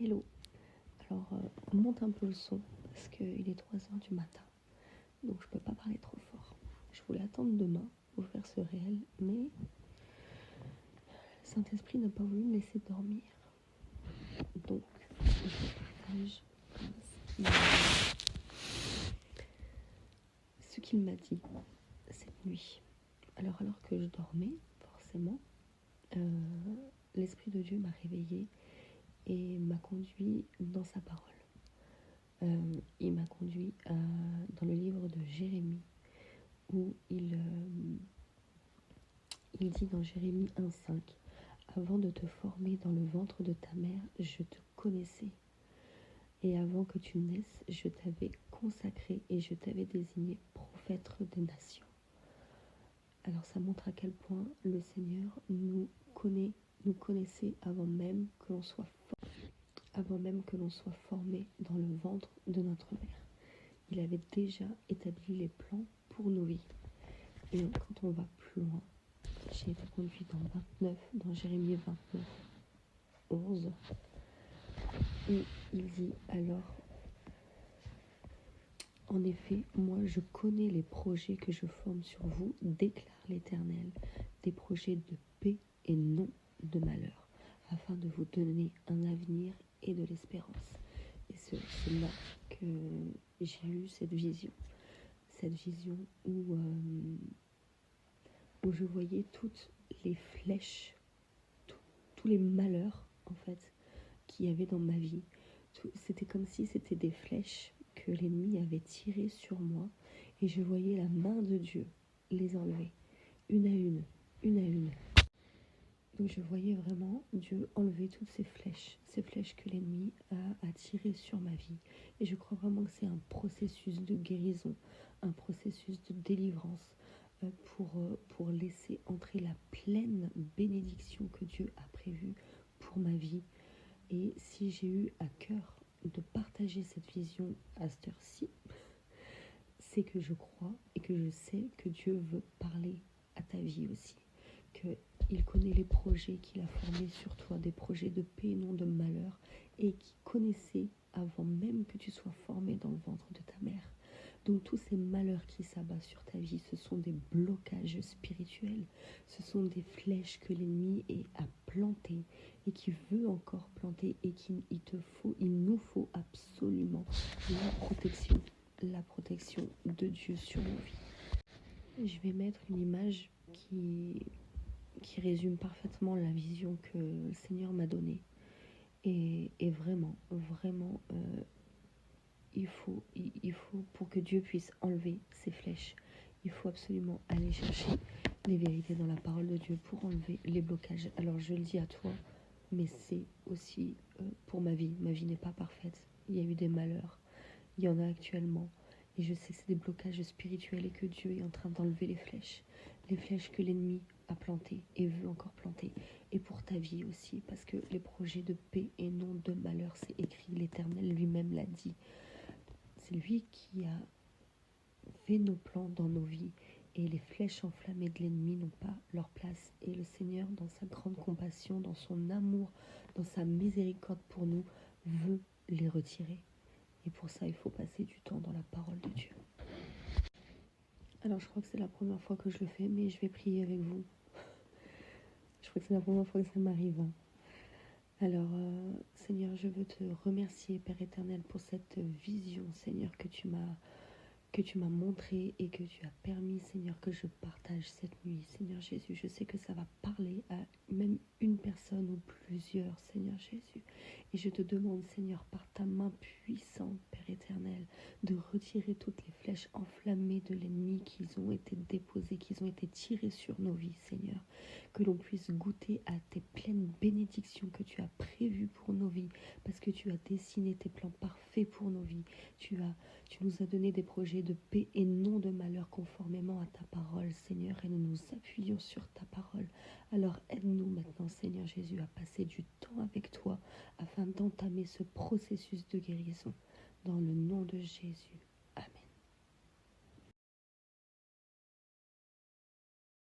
Hello. Alors, monte un peu le son parce qu'il est 3h du matin. Donc, je peux pas parler trop fort. Je voulais attendre demain pour faire ce réel, mais le Saint-Esprit n'a pas voulu me laisser dormir. Donc, je partage ce qu'il m'a dit cette nuit. Alors que je dormais, forcément, l'Esprit de Dieu m'a réveillée et m'a conduit dans sa parole. Il m'a conduit dans le livre de Jérémie, où il dit dans Jérémie 1,5 « Avant de te former dans le ventre de ta mère, je te connaissais. Et avant que tu naisses, je t'avais consacré et je t'avais désigné prophète des nations. » Alors ça montre à quel point le Seigneur nous connaissait avant même que l'on soit formé dans le ventre de notre mère. Il avait déjà établi les plans pour nos vies. Et donc, quand on va plus loin, j'ai été conduite dans Jérémie 29, 11. Et il dit alors, en effet, moi je connais les projets que je forme sur vous, déclare l'Éternel, des projets de paix et non de malheur, afin de vous donner un avenir et de l'espérance. Et c'est là que j'ai eu cette vision où je voyais toutes les flèches, tous les malheurs en fait qu'il y avait dans ma vie. C'était comme si c'était des flèches que l'ennemi avait tirées sur moi et je voyais la main de Dieu les enlever, une à une. Donc je voyais vraiment Dieu enlever toutes ces flèches que l'ennemi a tirées sur ma vie. Et je crois vraiment que c'est un processus de guérison, un processus de délivrance pour laisser entrer la pleine bénédiction que Dieu a prévue pour ma vie. Et si j'ai eu à cœur de partager cette vision à cette heure-ci, c'est que je crois et que je sais que Dieu veut parler à ta vie aussi. Qu'il connaît les projets qu'il a formés sur toi, des projets de paix et non de malheur, et qu'il connaissait avant même que tu sois formé dans le ventre de ta mère. Donc tous ces malheurs qui s'abattent sur ta vie, ce sont des blocages spirituels, ce sont des flèches que l'ennemi a plantées et qui veut encore planter et il nous faut absolument la protection de Dieu sur nos vies. Je vais mettre une image qui résume parfaitement la vision que le Seigneur m'a donnée. Et vraiment, il faut, pour que Dieu puisse enlever ces flèches, il faut absolument aller chercher les vérités dans la parole de Dieu pour enlever les blocages. Alors je le dis à toi, mais c'est aussi pour ma vie. Ma vie n'est pas parfaite. Il y a eu des malheurs. Il y en a actuellement. Et je sais que c'est des blocages spirituels et que Dieu est en train d'enlever les flèches que l'ennemi a plantées et veut encore planter. Et pour ta vie aussi, parce que les projets de paix et non de malheur, c'est écrit, l'Éternel lui-même l'a dit. C'est lui qui a fait nos plans dans nos vies. Et les flèches enflammées de l'ennemi n'ont pas leur place. Et le Seigneur, dans sa grande compassion, dans son amour, dans sa miséricorde pour nous, veut les retirer. Et pour ça, il faut passer du temps dans la parole de Dieu. Alors, je crois que c'est la première fois que je le fais, mais je vais prier avec vous. Je crois que c'est la première fois que ça m'arrive. Alors, Seigneur, je veux te remercier, Père éternel, pour cette vision, Seigneur, que tu m'as montré et que tu as permis, Seigneur, que je partage cette nuit. Seigneur Jésus, je sais que ça va parler à même une personne ou plusieurs, Seigneur Jésus. Et je te demande, Seigneur, par ta main puissante, Père éternel, de retirer toutes les flèches enflammées de l'ennemi qui ont été déposées, qui ont été tirées sur nos vies, Seigneur. Que l'on puisse goûter à tes pleines bénédictions que tu as prévues pour nos vies, parce que tu as dessiné tes plans parfaits pour nos vies. Tu nous as donné des projets de paix et non de malheur conformément à ta parole, Seigneur, et nous nous appuyons sur ta parole. Alors aide-nous maintenant, Seigneur Jésus, à passer du temps avec toi afin d'entamer ce processus de guérison. Dans le nom de Jésus.